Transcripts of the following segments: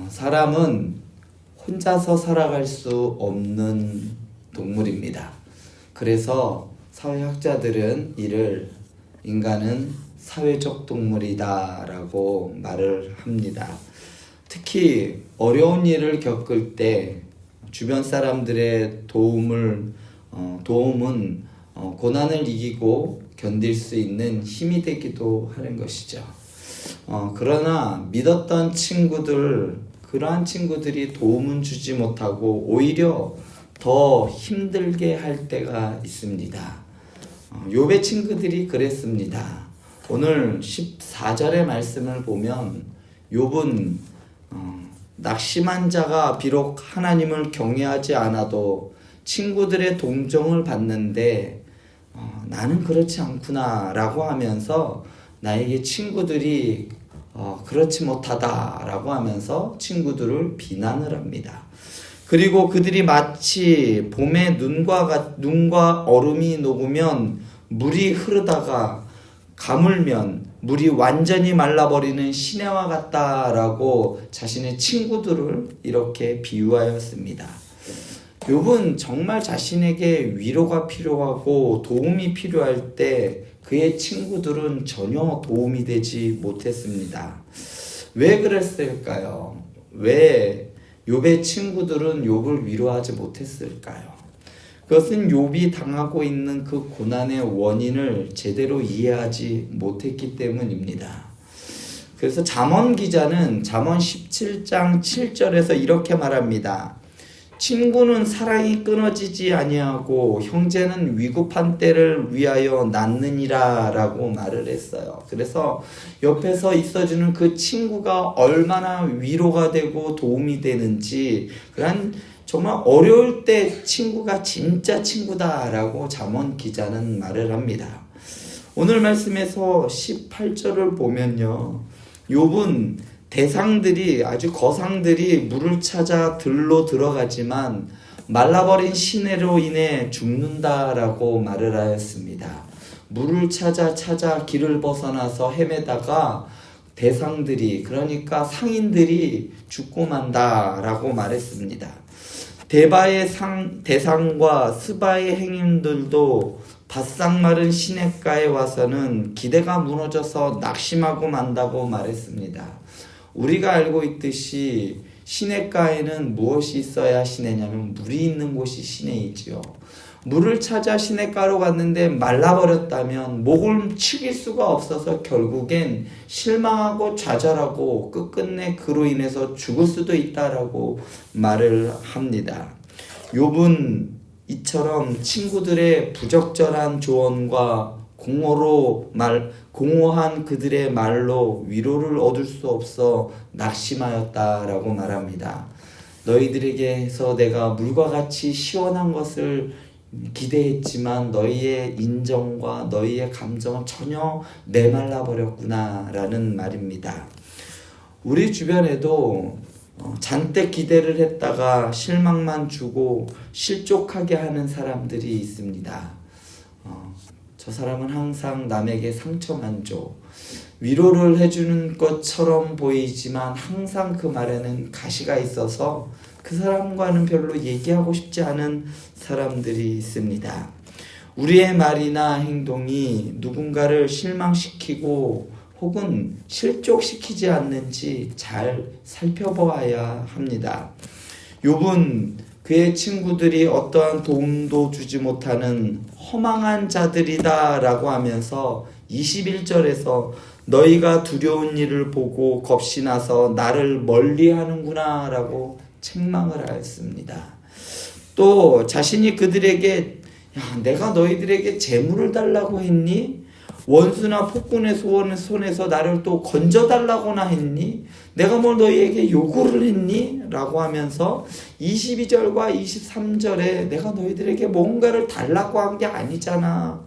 사람은 혼자서 살아갈 수 없는 동물입니다. 그래서 사회학자들은 이를 인간은 사회적 동물이다 라고 말을 합니다. 특히 어려운 일을 겪을 때 주변 사람들의 도움은 고난을 이기고 견딜 수 있는 힘이 되기도 하는 것이죠. 그러나 믿었던 그러한 친구들이 도움은 주지 못하고 오히려 더 힘들게 할 때가 있습니다. 욥의 친구들이 그랬습니다. 오늘 14절의 말씀을 보면 욥은 낙심한 자가 비록 하나님을 경외하지 않아도 친구들의 동정을 받는데 나는 그렇지 않구나 라고 하면서 나에게 친구들이 그렇지 못하다 라고 하면서 친구들을 비난을 합니다. 그리고 그들이 마치 봄에 눈과 얼음이 녹으면 물이 흐르다가 가물면 물이 완전히 말라버리는 시내와 같다라고 자신의 친구들을 이렇게 비유하였습니다. 욥은 정말 자신에게 위로가 필요하고 도움이 필요할 때 그의 친구들은 전혀 도움이 되지 못했습니다. 왜 그랬을까요? 왜 욥의 친구들은 욥을 위로하지 못했을까요? 그것은 욥이 당하고 있는 그 고난의 원인을 제대로 이해하지 못했기 때문입니다. 그래서 잠언 기자는 잠언 17장 7절에서 이렇게 말합니다. 친구는 사랑이 끊어지지 아니하고 형제는 위급한 때를 위하여 낳느니라 라고 말을 했어요. 그래서 옆에서 있어주는 그 친구가 얼마나 위로가 되고 도움이 되는지, 그런 정말 어려울 때 친구가 진짜 친구다라고 잠언 기자는 말을 합니다. 오늘 말씀에서 18절을 보면요, 욥은 아주 거상들이 물을 찾아 들로 들어가지만 말라버린 시내로 인해 죽는다라고 말을 하였습니다. 물을 찾아 길을 벗어나서 헤매다가 대상들이, 그러니까 상인들이 죽고 만다라고 말했습니다. 대바의 대상과 스바의 행인들도 바싹 마른 시냇가에 와서는 기대가 무너져서 낙심하고 만다고 말했습니다. 우리가 알고 있듯이 시냇가에는 무엇이 있어야 시내냐면 물이 있는 곳이 시내이지요. 물을 찾아 시냇가로 갔는데 말라버렸다면 목을 축일 수가 없어서 결국엔 실망하고 좌절하고 끝끝내 그로 인해서 죽을 수도 있다라고 말을 합니다. 욥은 이처럼 친구들의 부적절한 조언과 공허한 그들의 말로 위로를 얻을 수 없어 낙심하였다라고 말합니다. 너희들에게서 내가 물과 같이 시원한 것을 기대했지만 너희의 인정과 너희의 감정은 전혀 메말라 버렸구나 라는 말입니다. 우리 주변에도 잔뜩 기대를 했다가 실망만 주고 실족하게 하는 사람들이 있습니다. 저 사람은 항상 남에게 상처만 줘. 위로를 해주는 것처럼 보이지만 항상 그 말에는 가시가 있어서 그 사람과는 별로 얘기하고 싶지 않은 사람들이 있습니다. 우리의 말이나 행동이 누군가를 실망시키고 혹은 실족시키지 않는지 잘 살펴보아야 합니다. 욥은 그의 친구들이 어떠한 도움도 주지 못하는 허망한 자들이다 라고 하면서 21절에서 너희가 두려운 일을 보고 겁이 나서 나를 멀리 하는구나 라고 책망을 하였습니다. 또 자신이 그들에게 내가 너희들에게 재물을 달라고 했니? 원수나 폭군의 손에서 나를 또 건져달라고나 했니? 내가 뭘 너희에게 요구를 했니? 라고 하면서 22절과 23절에 내가 너희들에게 뭔가를 달라고 한 게 아니잖아.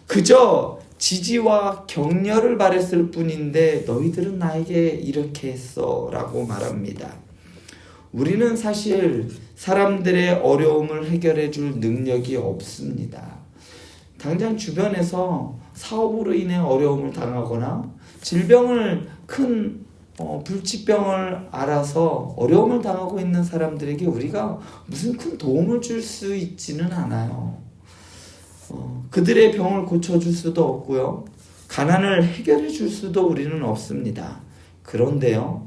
그저 지지와 격려를 바랬을 뿐인데 너희들은 나에게 이렇게 했어 라고 말합니다. 우리는 사실 사람들의 어려움을 해결해 줄 능력이 없습니다. 당장 주변에서 사업으로 인해 어려움을 당하거나 큰 불치병을 알아서 어려움을 당하고 있는 사람들에게 우리가 무슨 큰 도움을 줄 수 있지는 않아요. 그들의 병을 고쳐줄 수도 없고요. 가난을 해결해 줄 수도 우리는 없습니다. 그런데요,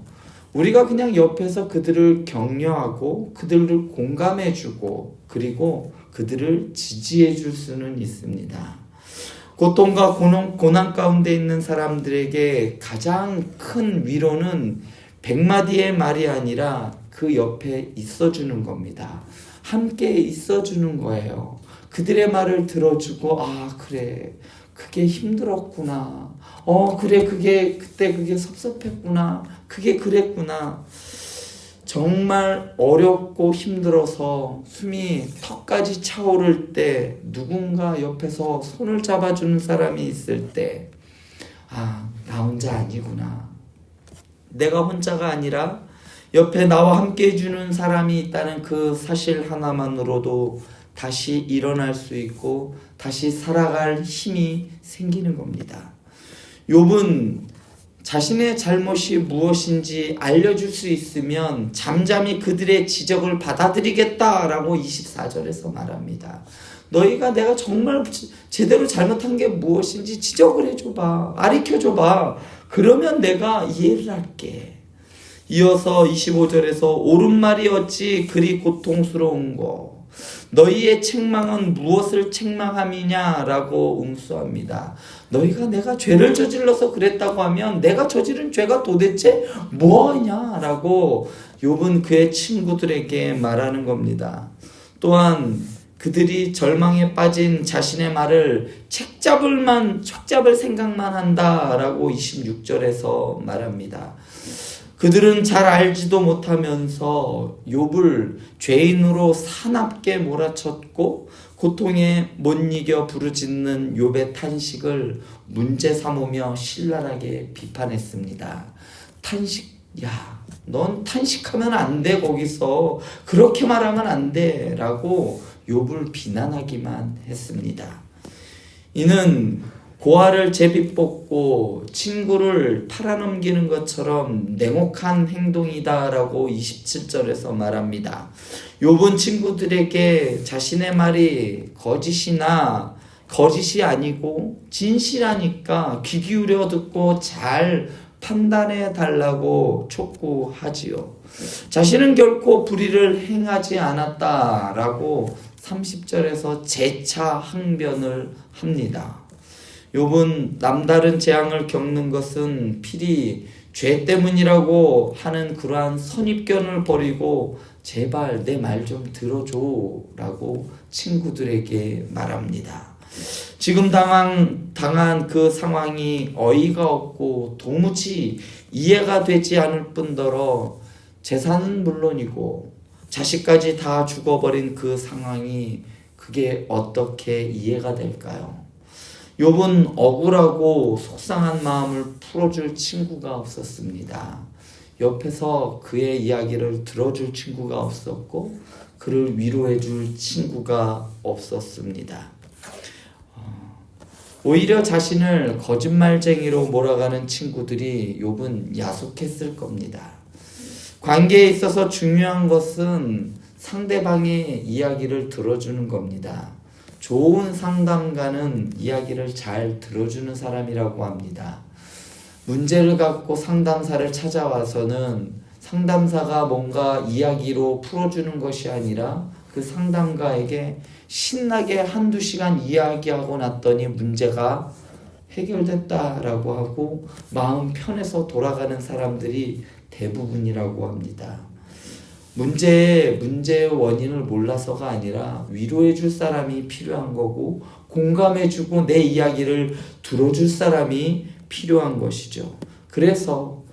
우리가 그냥 옆에서 그들을 격려하고 그들을 공감해 주고 그리고 그들을 지지해 줄 수는 있습니다. 고통과 고난 가운데 있는 사람들에게 가장 큰 위로는 100마디의 말이 아니라 그 옆에 있어주는 겁니다. 함께 있어주는 거예요. 그들의 말을 들어주고, 아, 그래. 그게 힘들었구나. 그래. 그때 그게 섭섭했구나. 그게 그랬구나. 정말 어렵고 힘들어서 숨이 턱까지 차오를 때 누군가 옆에서 손을 잡아주는 사람이 있을 때, 아, 나 혼자 아니구나. 내가 혼자가 아니라 옆에 나와 함께 해주는 사람이 있다는 그 사실 하나만으로도 다시 일어날 수 있고 다시 살아갈 힘이 생기는 겁니다. 욥은 자신의 잘못이 무엇인지 알려줄 수 있으면 잠잠히 그들의 지적을 받아들이겠다라고 24절에서 말합니다. 너희가 내가 정말 제대로 잘못한 게 무엇인지 지적을 해줘봐. 가르쳐줘봐. 그러면 내가 이해를 할게. 이어서 25절에서 옳은 말이 어찌 그리 고통스러운 거. 너희의 책망은 무엇을 책망함이냐 라고 응수합니다. 너희가 내가 죄를 저질러서 그랬다고 하면 내가 저지른 죄가 도대체 뭐냐 라고 욥은 그의 친구들에게 말하는 겁니다. 또한 그들이 절망에 빠진 자신의 말을 척잡을 생각만 한다라고 26절에서 말합니다. 그들은 잘 알지도 못하면서 욥을 죄인으로 사납게 몰아쳤고 고통에 못 이겨 부르짖는 욥의 탄식을 문제 삼으며 신랄하게 비판했습니다. 넌 탄식하면 안 돼. 거기서 그렇게 말하면 안 돼 라고 욥을 비난하기만 했습니다. 이는 고아를 제비 뽑고 친구를 팔아넘기는 것처럼 냉혹한 행동이다라고 27절에서 말합니다. 욥은 친구들에게 자신의 말이 거짓이 아니고 진실하니까 귀 기울여 듣고 잘 판단해 달라고 촉구하지요. 자신은 결코 불의를 행하지 않았다라고 30절에서 재차 항변을 합니다. 욥은 남다른 재앙을 겪는 것은 필히 죄 때문이라고 하는 그러한 선입견을 버리고 제발 내 말 좀 들어줘 라고 친구들에게 말합니다. 지금 당한 그 상황이 어이가 없고 도무지 이해가 되지 않을 뿐더러 재산은 물론이고 자식까지 다 죽어버린 그 상황이 그게 어떻게 이해가 될까요? 욥은 억울하고 속상한 마음을 풀어줄 친구가 없었습니다. 옆에서 그의 이야기를 들어줄 친구가 없었고 그를 위로해줄 친구가 없었습니다. 오히려 자신을 거짓말쟁이로 몰아가는 친구들이 욥은 야속했을 겁니다. 관계에 있어서 중요한 것은 상대방의 이야기를 들어주는 겁니다. 좋은 상담가는 이야기를 잘 들어주는 사람이라고 합니다. 문제를 갖고 상담사를 찾아와서는 상담사가 뭔가 이야기로 풀어주는 것이 아니라 그 상담가에게 신나게 한두 시간 이야기하고 났더니 문제가 해결됐다라고 하고 마음 편해서 돌아가는 사람들이 대부분이라고 합니다. 문제의 원인을 몰라서가 아니라 위로해 줄 사람이 필요한 거고 공감해 주고 내 이야기를 들어줄 사람이 필요한 것이죠. 그래서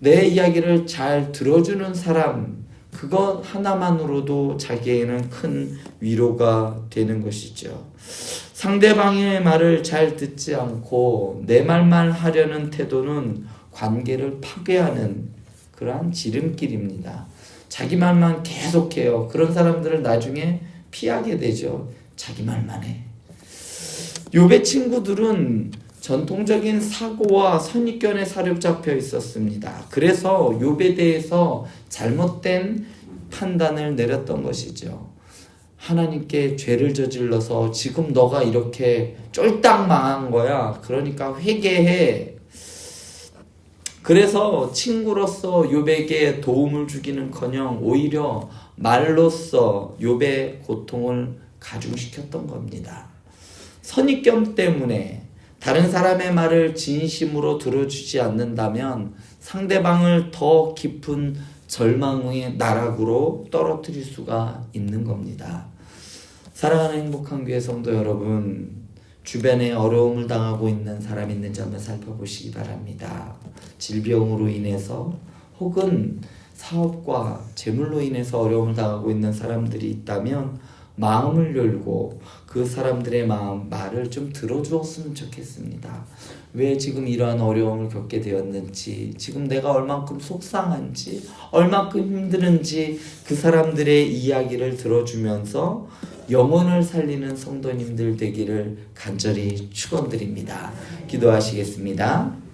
내 이야기를 잘 들어주는 사람, 그것 하나만으로도 자기에게는 큰 위로가 되는 것이죠. 상대방의 말을 잘 듣지 않고 내 말만 하려는 태도는 관계를 파괴하는 그러한 지름길입니다. 자기 말만 계속해요. 그런 사람들을 나중에 피하게 되죠. 자기 말만 해. 욥의 친구들은 전통적인 사고와 선입견에 사로잡혀 있었습니다. 그래서 욥에 대해서 잘못된 판단을 내렸던 것이죠. 하나님께 죄를 저질러서 지금 너가 이렇게 쫄딱 망한 거야. 그러니까 회개해. 그래서 친구로서 욥에게 도움을 주기는커녕 오히려 말로써 욥의 고통을 가중시켰던 겁니다. 선입견 때문에 다른 사람의 말을 진심으로 들어주지 않는다면 상대방을 더 깊은 절망의 나락으로 떨어뜨릴 수가 있는 겁니다. 사랑하는 행복한 교회 성도 여러분, 주변에 어려움을 당하고 있는 사람이 있는지 한번 살펴보시기 바랍니다. 질병으로 인해서 혹은 사업과 재물로 인해서 어려움을 당하고 있는 사람들이 있다면 마음을 열고 그 사람들의 말을 좀 들어주었으면 좋겠습니다. 왜 지금 이러한 어려움을 겪게 되었는지, 지금 내가 얼만큼 속상한지, 얼만큼 힘드는지 그 사람들의 이야기를 들어주면서 영혼을 살리는 성도님들 되기를 간절히 축원드립니다. 기도하시겠습니다.